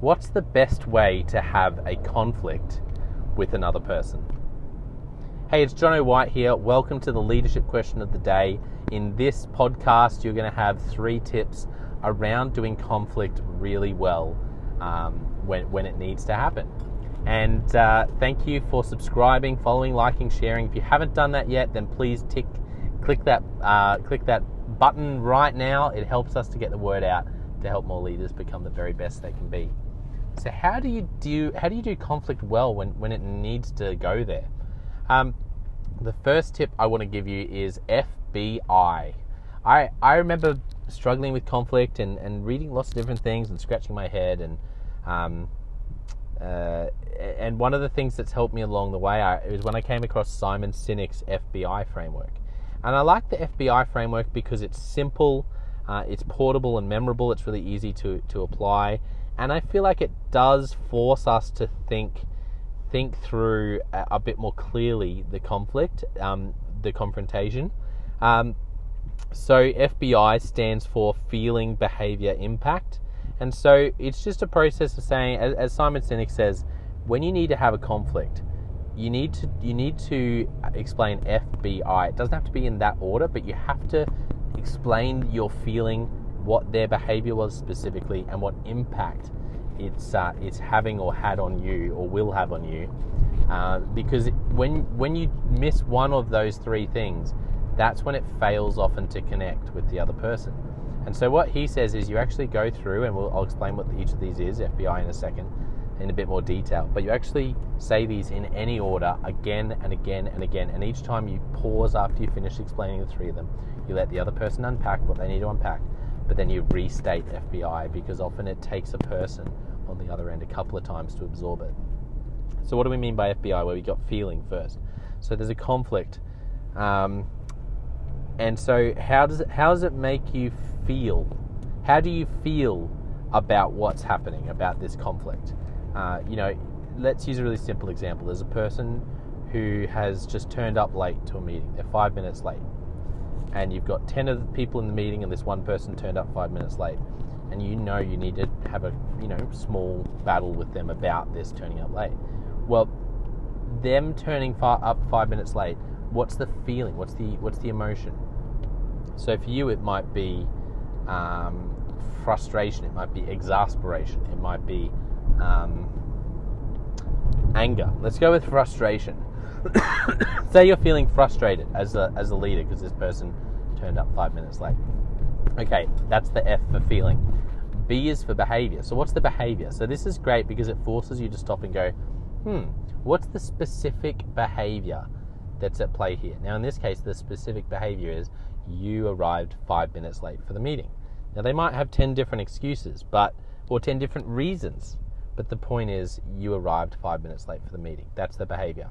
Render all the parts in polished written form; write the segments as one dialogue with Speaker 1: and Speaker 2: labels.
Speaker 1: What's the best way to have a conflict with another person? Hey, it's Jonno White here. Welcome to the leadership question of the day. In this podcast, you're going to have 3 tips around doing conflict really well when it needs to happen. And thank you for subscribing, following, liking, sharing. If you haven't done that yet, then please click that button right now. It helps us to get the word out to help more leaders become the very best they can be. So how do you do conflict well when it needs to go there? The first tip I want to give you is FBI. I remember struggling with conflict and reading lots of different things and scratching my head and one of the things that's helped me along the way is when I came across Simon Sinek's FBI framework. And I like the FBI framework because it's simple, it's portable and memorable, it's really easy to apply, and I feel like it does force us to think through a bit more clearly the conflict, the confrontation. So FBI stands for Feeling, Behavior, Impact. And so it's just a process of saying, as Simon Sinek says, when you need to have a conflict, you need to explain FBI. It doesn't have to be in that order, but you have to explain your feeling, what their behavior was specifically, and what impact it's having or had on you or will have on you. Because when you miss one of those 3 things, that's when it fails often to connect with the other person. And so what he says is you actually go through, and I'll explain what each of these is, FBI in a second, in a bit more detail, but you actually say these in any order again and again and again, and each time you pause after you finish explaining the 3 of them, you let the other person unpack what they need to unpack, but then you restate FBI, because often it takes a person on the other end a couple of times to absorb it. So what do we mean by FBI? Well, we got feeling first. So there's a conflict, and so how does it make you feel? How do you feel about what's happening, about this conflict? Let's use a really simple example. There's a person who has just turned up late to a meeting. They're 5 minutes late, and you've got 10 of the people in the meeting, and this one person turned up 5 minutes late, and you need to have a small battle with them about this turning up late. Well, them turning up 5 minutes late, what's the feeling? What's the emotion? So for you, it might be frustration, it might be exasperation, it might be anger. Let's go with frustration. Say you're feeling frustrated as a leader because this person turned up 5 minutes late. Okay, that's the F for feeling. B is for behavior. So what's the behavior? So this is great because it forces you to stop and go, what's the specific behavior that's at play here? Now in this case, the specific behavior is you arrived 5 minutes late for the meeting. Now they might have 10 different excuses, or 10 different reasons, but the point is you arrived 5 minutes late for the meeting. That's the behavior.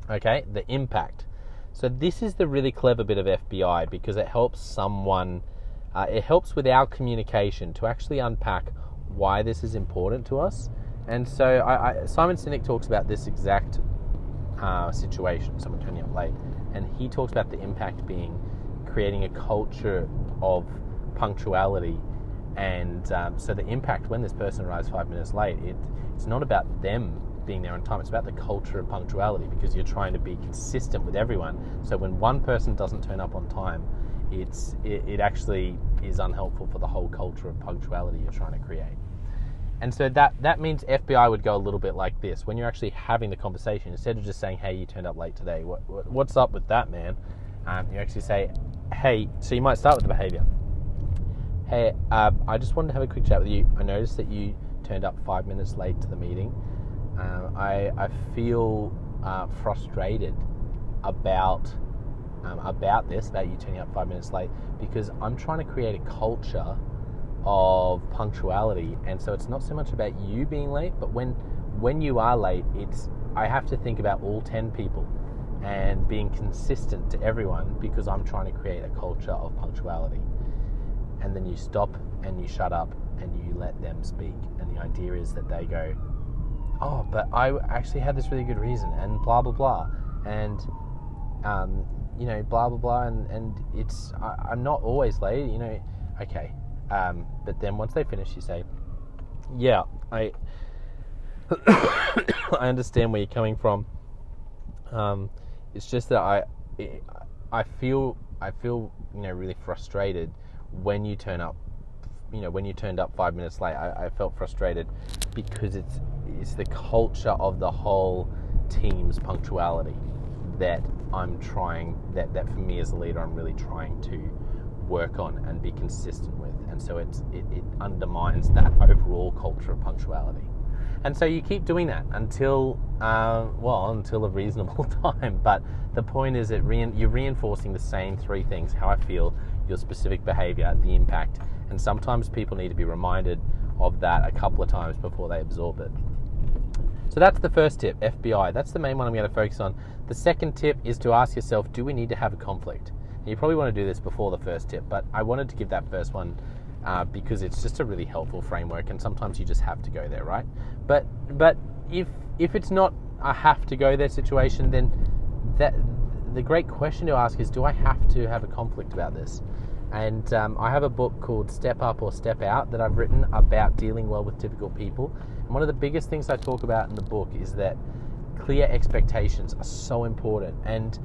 Speaker 1: Okay, the impact. So this is the really clever bit of FBI, because it helps someone, it helps with our communication to actually unpack why this is important to us. And so Simon Sinek talks about this exact situation, someone turning up late, and he talks about the impact being creating a culture of punctuality. And so the impact when this person arrives 5 minutes late, it's not about them being there on time, it's about the culture of punctuality, because you're trying to be consistent with everyone. So when one person doesn't turn up on time, it actually is unhelpful for the whole culture of punctuality you're trying to create. And so that means FBI would go a little bit like this. When you're actually having the conversation, instead of just saying, hey, you turned up late today, what's up with that, man? You actually say, hey, so you might start with the behavior. Hey, I just wanted to have a quick chat with you. I noticed that you turned up 5 minutes late to the meeting. I feel frustrated about you turning up 5 minutes late, because I'm trying to create a culture of punctuality, and so it's not so much about you being late, but when you are late, I have to think about all 10 people and being consistent to everyone, because I'm trying to create a culture of punctuality. And then you stop and you shut up and you let them speak, and the idea is that they go, oh, but I actually had this really good reason, and blah blah blah, and blah blah blah, and I'm not always late, okay. But then once they finish, you say, yeah, I I understand where you're coming from. It's just that I feel really frustrated when you turn up. When you turned up 5 minutes late, I felt frustrated because it's the culture of the whole team's punctuality that I'm trying, that for me as a leader, I'm really trying to work on and be consistent with. And so it undermines that overall culture of punctuality. And so you keep doing that until a reasonable time. But the point is that you're reinforcing the same three things: how I feel, your specific behavior, the impact. And sometimes people need to be reminded of that a couple of times before they absorb it. So that's the first tip, FBI. That's the main one I'm going to focus on. The second tip is to ask yourself, do we need to have a conflict? And you probably want to do this before the first tip, but I wanted to give that first one because it's just a really helpful framework, and sometimes you just have to go there, right? But if it's not a have to go there situation, then the great question to ask is, do I have to have a conflict about this? And I have a book called Step Up or Step Out that I've written about dealing well with difficult people. And one of the biggest things I talk about in the book is that clear expectations are so important. And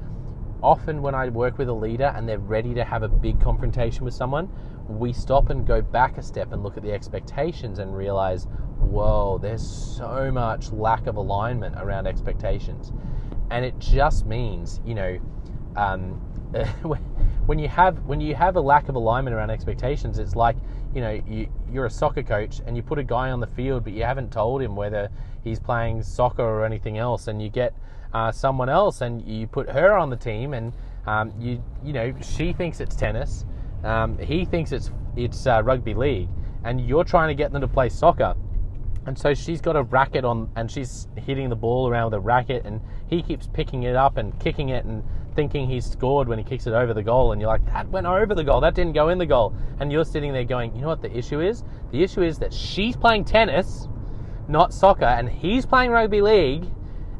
Speaker 1: often when I work with a leader and they're ready to have a big confrontation with someone, we stop and go back a step and look at the expectations and realize, whoa, there's so much lack of alignment around expectations. And it just means, when you have a lack of alignment around expectations, it's like, you're a soccer coach and you put a guy on the field, but you haven't told him whether he's playing soccer or anything else, and you get someone else and you put her on the team, and she thinks it's tennis, he thinks it's rugby league, and you're trying to get them to play soccer. And so she's got a racket on and she's hitting the ball around with a racket, and he keeps picking it up and kicking it and thinking he's scored when he kicks it over the goal, and you're like, that went over the goal, that didn't go in the goal. And you're sitting there going, you know what the issue is? The issue is that she's playing tennis, not soccer, and he's playing rugby league,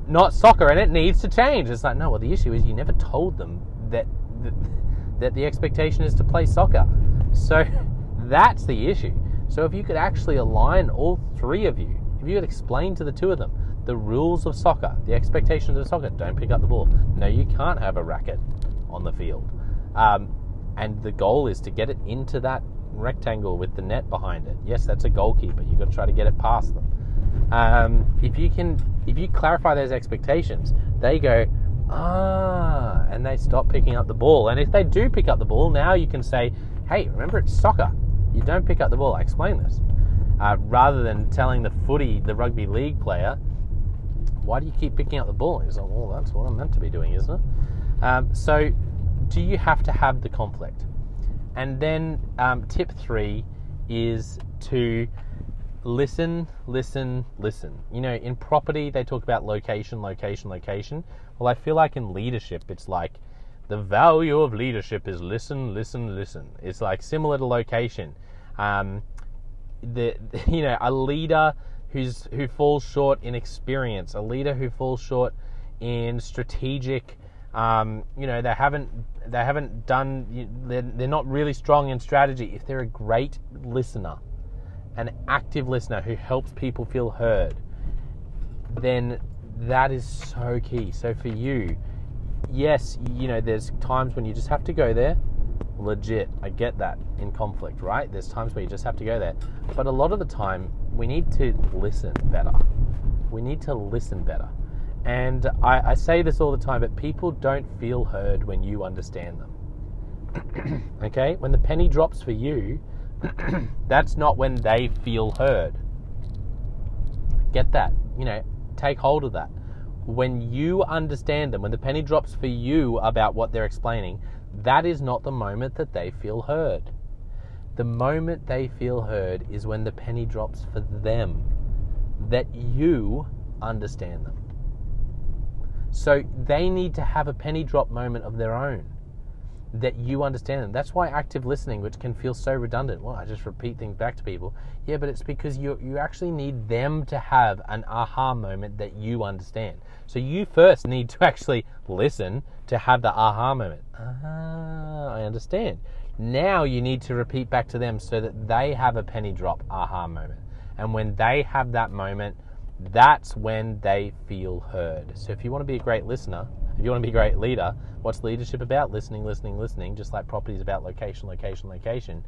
Speaker 1: not soccer, and it needs to change. It's like, no, well, the issue is you never told them that the expectation is to play soccer. So that's the issue. So if you could actually align all three of you, if you could explain to the two of them the rules of soccer, the expectations of soccer: don't pick up the ball. No, you can't have a racket on the field. And the goal is to get it into that rectangle with the net behind it. Yes, that's a goalkeeper. You've got to try to get it past them. If you clarify those expectations, they go, and they stop picking up the ball. And if they do pick up the ball, now you can say, hey, remember, it's soccer. You don't pick up the ball. I explain this. Rather than telling the rugby league player, why do you keep picking up the ball? He's like, well, that's what I'm meant to be doing, isn't it? So do you have to have the conflict? And then tip 3 is to listen. In property, they talk about location. Well, I feel like in leadership, it's like the value of leadership is listen. It's like similar to location. A leader who falls short in experience, a leader who falls short in strategic, they haven't done, they're not really strong in strategy. If they're a great listener, an active listener who helps people feel heard, then that is so key. So for you, yes, there's times when you just have to go there. Legit, I get that in conflict, right? There's times where you just have to go there. But a lot of the time, we need to listen better. And I say this all the time, but people don't feel heard when you understand them. Okay? When the penny drops for you, that's not when they feel heard. Get that. Take hold of that. When you understand them, when the penny drops for you about what they're explaining, that is not the moment that they feel heard. The moment they feel heard is when the penny drops for them, that you understand them. So they need to have a penny drop moment of their own, that you understand them. That's why active listening, which can feel so redundant, well, I just repeat things back to people. Yeah, but it's because you actually need them to have an aha moment that you understand. So you first need to actually listen to have the aha moment. I understand. Now you need to repeat back to them so that they have a penny drop aha moment. And when they have that moment, that's when they feel heard. So if you want to be a great listener, if you want to be a great leader, what's leadership about? Listening, listening, listening, just like property is about location, location, location.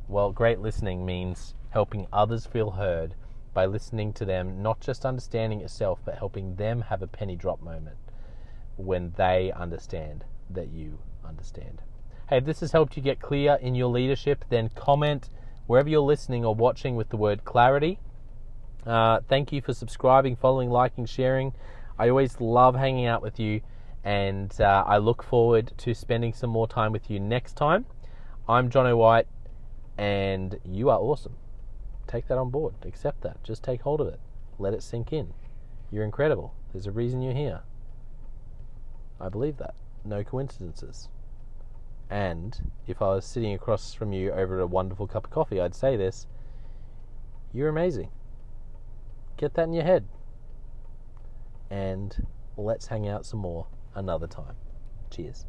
Speaker 1: Well, great listening means helping others feel heard by listening to them, not just understanding yourself, but helping them have a penny drop moment when they understand that you understand. Hey, if this has helped you get clear in your leadership, then comment wherever you're listening or watching with the word clarity. Thank you for subscribing, following, liking, sharing. I always love hanging out with you, and I look forward to spending some more time with you next time. I'm Jonno White, and you are awesome. Take that on board. Accept that. Just take hold of it. Let it sink in. You're incredible. There's a reason you're here. I believe that. No coincidences. And if I was sitting across from you over a wonderful cup of coffee, I'd say this: you're amazing. Get that in your head. And let's hang out some more another time. Cheers.